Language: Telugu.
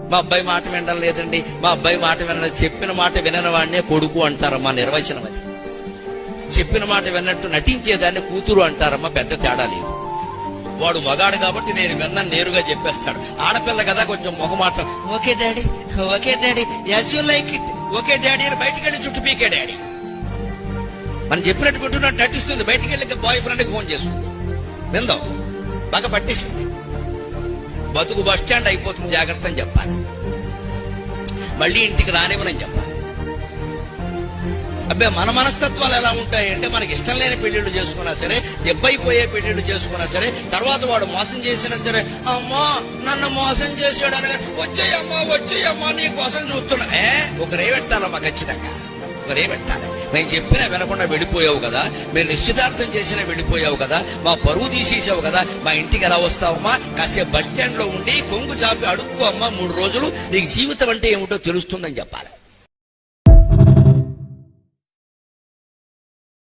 మా అబ్బాయి మాట వినడం లేదండి, మా అబ్బాయి మాట వినలేదు. చెప్పిన మాట వినని వాడినే కొడుకు అంటారమ్మా, నిర్వచనం అది. చెప్పిన మాట విన్నట్టు నటించేదాన్ని కూతురు అంటారమ్మా, పెద్ద తేడా లేదు. వాడు మగాడు కాబట్టి నేను విన్నాను నేరుగా చెప్పేస్తాడు. ఆడపిల్ల కదా కొంచెం మొహమాటం, okay daddy, okay daddy, as you like it, okay daddy అని బయటికి వెళ్ళి చుట్టూ పీకే డాడీ. మనం చెప్పినట్టు వింటున్నట్టు నటిస్తుంది. బయటికి వెళ్ళి బాయ్ ఫ్రెండ్కి ఫోన్ చేస్తుంది. విందాం, బాగా పట్టిస్తుంది. బతుకు బస్ స్టాండ్ అయిపోతుంది, జాగ్రత్త అని చెప్పాలి. మళ్ళీ ఇంటికి రానివ్వనని చెప్పాలి. అబ్బాయి మన మనస్తత్వాలు ఎలా ఉంటాయంటే, మనకి ఇష్టం లేని పెళ్లిళ్ళు చేసుకున్నా సరే, దెబ్బైపోయే పెళ్లిళ్ళు చేసుకున్నా సరే, తర్వాత వాడు మోసం చేసినా సరే, అమ్మా నన్ను మోసం చేశాడు అనగా వచ్చేయమ్మా నీ కోసం చూస్తున్నా. ఒకరే పెట్టాలమ్మా, ఖచ్చితంగా ఒకరే పెట్టాలి. మేము చెప్పినా వినకుండా వెళ్ళిపోయావు కదా, మీరు నిశ్చితార్థం చేసినా వెళ్ళిపోయావు కదా, మా పరువు తీసేసావు కదా, మా ఇంటికి ఎలా వస్తావమ్మా? కాసేపు బస్ స్టాండ్ లో ఉండి కొంగు చాపి అడుక్కో అమ్మా, 3 రోజులు నీకు జీవితం అంటే ఏమిటో తెలుస్తుందని చెప్పాలి.